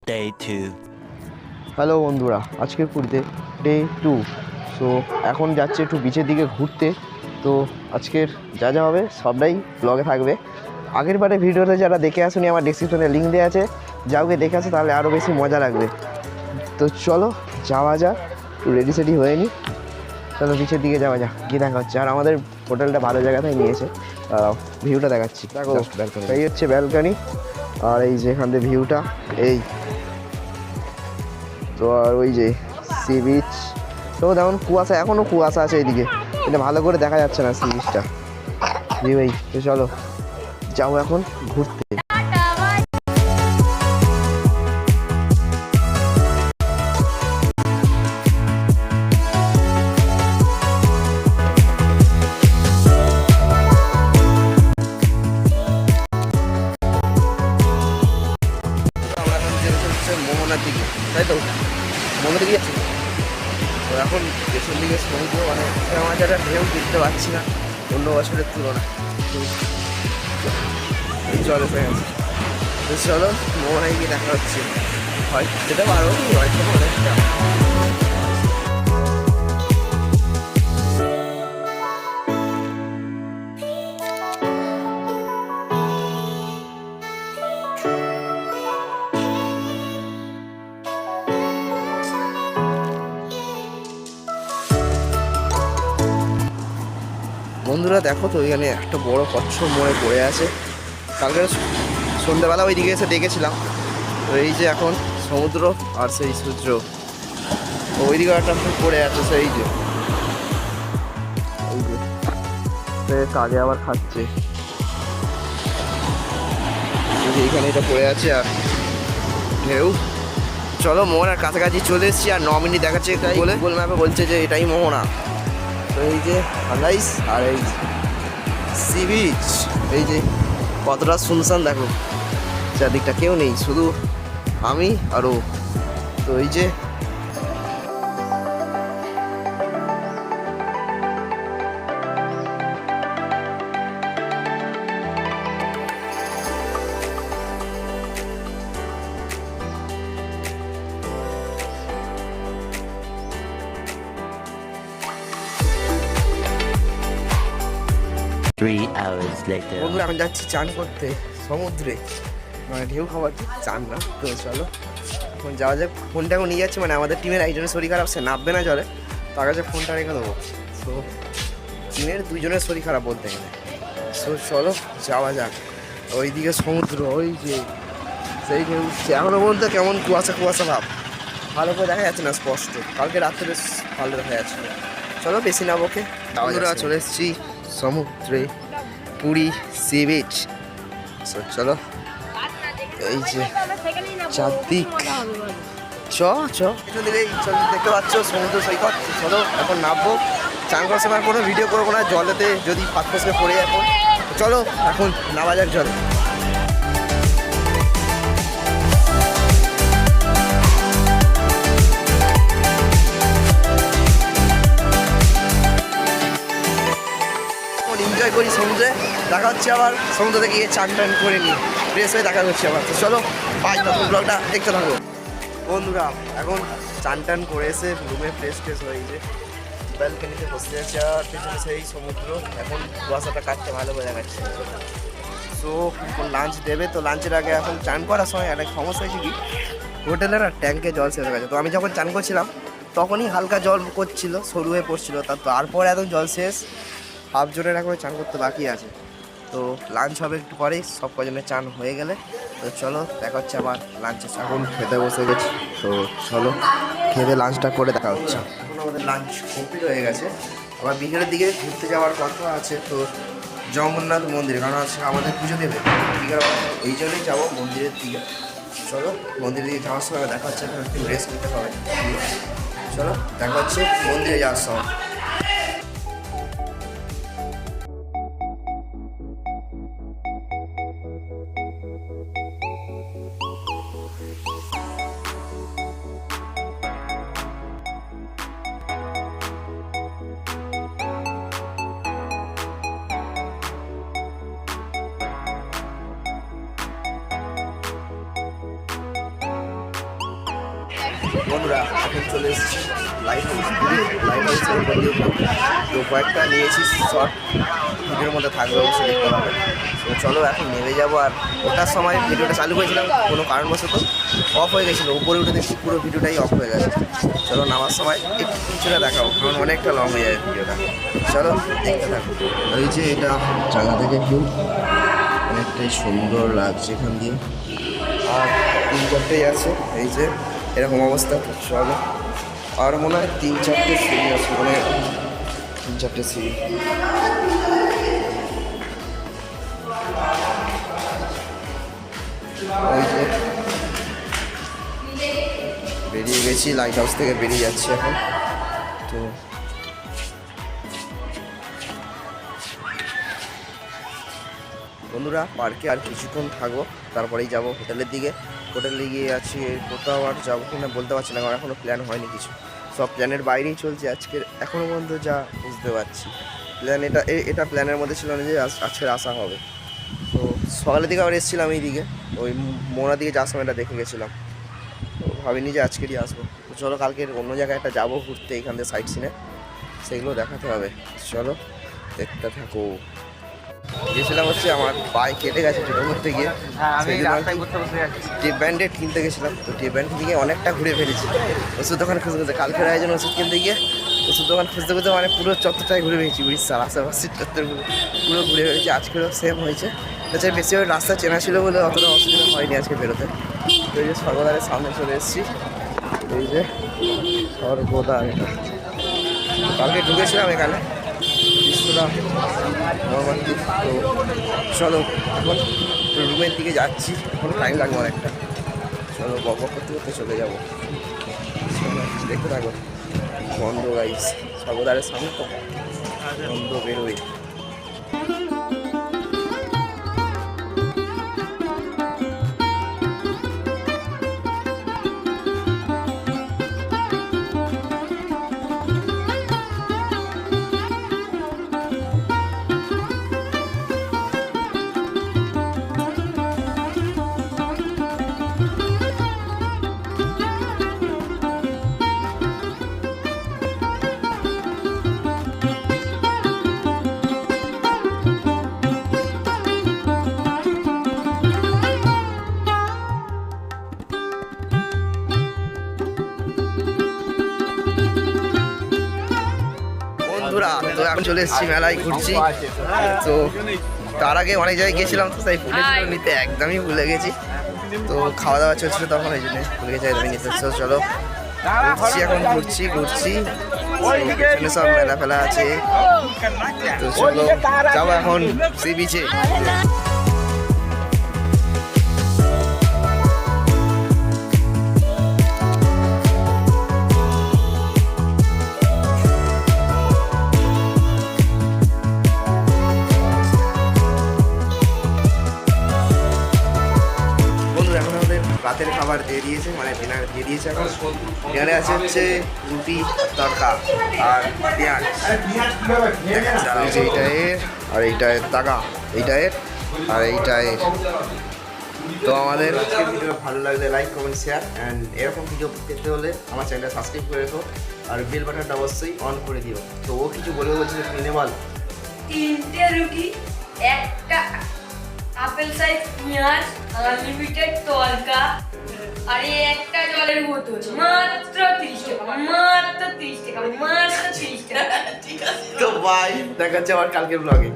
Day 2. Hello বন্ধুরা, আজকের পুরীতে ডে 2। সো এখন যাচ্ছে একটু বিচের দিকে ঘুরতে। তো আজকের যা যা হবে সবটাই ব্লগে থাকবে। আগের বারে ভিডিওতে যারা দেখে আসুনি, আমার ডেসক্রিপশনে লিঙ্ক দেওয়া আছে, যাওকে দেখে আসে তাহলে আরও বেশি মজা লাগবে। তো চলো যাওয়া যাক, একটু রেডি সেডি হয়ে নি, চলো বিচের দিকে যাওয়া যাক, গিয়ে দেখা হচ্ছে। আর আমাদের হোটেলটা ভালো জায়গাতেই নিয়েছে, ভিউটা দেখাচ্ছি। দেখো এই হচ্ছে ব্যালকানি, আর এই যে এখান থেকে ভিউটা এই। তো আর ওই যে সি বিচ, তো যেমন কুয়াশা, এখনও কুয়াশা আছে এইদিকে, এটা ভালো করে দেখা যাচ্ছে না সি বিচটা। জি ভাই, তো চলো যাও এখন ঘুরতে। মোহনার দিকে, তাই তো মোহনার দিকে যাচ্ছি। তো এখন পেছন দিকে সমুদ্র, মানে আমার যারা ঢেউ দেখতে পাচ্ছি না অন্য বছরের তুলনায়, এই জল এসে গেছে। তো চলো মোহনায় গিয়ে দেখা হচ্ছে, হয় যেতে পারো হয়তো অনেকটা। বন্ধুরা দেখো তো, এখানে একটা বড় কচ্ছপ মরে পড়ে আছে। কালকে সন্ধ্যাবেলা ওই দিকে এসে দেখেছিলাম। তো এই যে এখন সমুদ্র আর সেই সূর্য, ওই দিকে একটা পড়ে আছে, সেই যে কাকে আবার খাচ্ছে। এইখানে এটা পড়ে আছে আর ঢেউ। চলো মোহনার কাছাকাছি চলে এসেছি, আর 9 মিনিট দেখাচ্ছে তাই বলে গুগল ম্যাপে বলছে যে এটাই মোহনা। তো এই যে সানরাইজ আর এই সি বিচ, এই যে কতটা শুনশান দেখো, চারদিকটা কেউ নেই, শুধু আমি আর ও। তো এই যে Three hours later. বন্ধুরা এখন যাচ্ছি চান করতে সমুদ্রে, মানে ঢেউ খাবার, চান না। তো চলো এখন যাওয়া যাক। ফোনটা এখন নিয়ে যাচ্ছি, মানে আমাদের টিমের একজনের শরীর খারাপ, সে নামবে না জলে, তার কাছে ফোনটা রেখে দেবো। তো টিমের দুজনের শরীর খারাপ বলতে গেলে। তো চলো যাওয়া যাক। ওইদিকে সমুদ্র, ওই যে সেই ঢেউ উঠছে, এখনও পর্যন্ত কেমন কুয়াশা কুয়াশা ভাব, ভালো করে দেখা যাচ্ছে না স্পষ্ট। কালকে রাত্রে বেশ ভালো দেখা যাচ্ছিল। চলো বেশি না বকে বন্ধুরা চলে এসেছি সমুদ্রে, পুরী সি বিচ। চলো এই যে চারদিক, চ চ কিছু দিলেই দেখতে পাচ্ছ সমুদ্র সৈকত। চলো এখন নামবো, চান করার সময় কোনো ভিডিও করবো না, জলেতে যদি পাত ফসকে পড়ে এখন। চলো এখন নামা যাক জলে। এনজয় করি সমুদ্রে, দেখা হচ্ছে আবার সমুদ্র থেকে গিয়ে চান টান করে নিই, ফ্রেশ হয়ে দেখা করছি আবার। তো চলো পাঁচ নতুন ব্লগটা দেখতে থাকো বন্ধুরা। এখন চান টান করে এসে রুমে ফ্রেশ ট্রেশ হয়ে যে ব্যালকানিতে বসে যাচ্ছে, আর পেছনে সেই সমুদ্র। এখন কুয়াশাটা কাটতে ভালো বোঝা যাচ্ছে। সো এখন লাঞ্চ দেবে, তো লাঞ্চের আগে এখন চান করার সময় একটা সমস্যা হয়েছে কি, হোটেলের আর ট্যাঙ্কে জল শেষ হয়ে গেছে। তো আমি যখন চান করছিলাম তখনই হালকা জল করছিল, সরু হয়ে পড়ছিল, তারপর এত জল শেষ, হাফ জনের এখন চান করতে বাকি আছে। তো লাঞ্চ হবে একটু পরেই, সব কজনের চান হয়ে গেলে। তো চলো দেখা হচ্ছে আবার লাঞ্চে। এখন খেতে বসে গেছি, তো চলো খেতে লাঞ্চটা করে দেখা হচ্ছে। এখন আমাদের লাঞ্চ কমপ্লিট হয়ে গেছে, আবার বিকেলের দিকে ঘুরতে যাওয়ার কথা আছে। তো জগন্নাথ মন্দিরে, কারণ আজকে আমাদের পুজো দেবে বিকেল, এই জন্যই যাবো মন্দিরের দিকে। চলো মন্দিরের দিকে যাওয়ার সময় দেখা হচ্ছে, একটু রেস্ট নিতে হবে। চলো দেখা হচ্ছে মন্দিরে যাওয়ার সময়। বন্ধুরা এখন চলে এসেছি লাইট হাউসের উপর দিয়ে উঠলাম। তো কয়েকটা নিয়েছি শর্ট, ভিডিওর মধ্যে থাকবে অবশ্যই দেখতে পাবে। তো চলো এখন নেমে যাবো। আর ওঠার সময় ভিডিওটা চালু করেছিলাম, কোনো কারণবশত অফ হয়ে গেছিলো, উপরে উঠে দেখছি পুরো ভিডিওটাই অফ হয়ে গেছে। চলো নামার সময় একটু কিছুটা দেখাবো, কারণ অনেকটা লং হয়ে যাবে ভিডিওটা। চলো দেখতে থাকো। এই যে এটা জায়গা থেকে ভিউ অনেকটাই সুন্দর লাগছে এখান দিয়ে। আর 3-4টেই আছে, এই যে এরকম অবস্থা। চলো আর মনে হয় 3-4টে সিঁড়ি আছে, মানে 3-4টে সিঁড়ি। ওই যে বেরিয়ে গেছি, লাইট হাউস থেকে বেরিয়ে যাচ্ছি এখন। তো বন্ধুরা পার্কে আর কিছুক্ষণ থাকবো, তারপরেই যাব হোটেলের দিকে। হোটেলে গিয়ে আছি, কোথাও আর যাবো কিনা বলতে পারছি না, কারণ এখনও প্ল্যান হয়নি কিছু। সব প্ল্যানের বাইরেই চলছে আজকের, এখনও পর্যন্ত যা বুঝতে পারছি। প্ল্যান এটা প্ল্যানের মধ্যে ছিল না যে আজকের আসা হবে। তো সকালের দিকে আবার এসেছিলাম এইদিকে, ওই মোড়া দিকে যাওয়ার সময় এটা দেখে গেছিলাম। তো ভাবিনি যে আজকেরই আসবো। তো চলো কালকের অন্য জায়গায় একটা যাবো ঘুরতে, এখান থেকে সাইট সিনে, সেগুলো দেখাতে হবে। চলো দেখতে থাকো। গেছিলাম হচ্ছে আমার পায়ে কেটে গেছে টোটো করতে গিয়ে, টেপ ব্যান্ডেড কিনতে গেছিলাম। তো টেপ ব্যান্ড থেকে অনেকটা ঘুরে ফেলেছি ওষুধ দোকান খুঁজতে। কালকের আয়োজন ওষুধ কিনতে গিয়ে ওষুধ দোকান খুঁজতে খুঁজতে মানে পুরো চত্বরটাই ঘুরে ফেলেছি, উড়িষ্যার আশেপাশের চত্বরগুলো পুরো ঘুরে ফেলেছি। আজকেরও সেম হয়েছে। তাছাড়া বেশি ওই রাস্তা চেনা ছিল বলে অতটা অসুবিধা হয়নি আজকে বেরোতে। তো এই যে সর্বদারের সামনে চলে এসেছি, এই যে সর্বদার। এটা কালকে ঢুকেছিলাম এখানে, দৃশ্যটা নর্মালি। তো চলো এখন রুমের দিকে যাচ্ছি, এখন টাইম লাগবে অনেকটা। চলো বক করতে করতে চলে যাবো। দেখতে থাকো। বন্ধ গাইস, সর্বদারের সামনে তো বন্ধ বেরোই। বন্ধুরা তো এখন চলে এসেছি মেলায় ঘুরছি। তো তার আগে অনেক জায়গায় গেছিলাম, তো তাই ফুলের নিতে একদমই ভুলে গেছি। তো খাওয়া দাওয়া চলছিল তখন, এই জন্য ভুলে গেছি একদমই নিতে। চলো ঘুরছি, এখন ঘুরছি সব মেলা ফেলা আছে। তো চলো যাবো এখন সি বিচে। রাতের খাবার দিয়ে দিয়েছে, মানে ডিনার দিয়ে দিয়েছে। এখন ডিনারে আছে হচ্ছে রুটি, তড়কা আর পেঁয়াজ। এইটা এর, আর এইটা এর টাকা, এইটা এর আর এইটা এর। তো আমাদের ভিডিও ভালো লাগলে লাইক, কমেন্ট, শেয়ার অ্যান্ড এরকম ভিডিও পেতে হলে আমার চ্যানেলটা সাবস্ক্রাইব করে রেখো, আর বেল বাটনটা অবশ্যই অন করে দিও। তো ও কিছু বলছিল, কিনে বল। 3টে রুটি, একটা আপেল সাইজ পেঁয়াজ, আনলিমিটেড তড়কা, আর একটা জলের বোতল। মাত্র 30 টাকা, মাত্র 30 টাকা, মাত্র 30 টাকা। তো বাই, দেখা হচ্ছে আবার কালকের ব্লগে।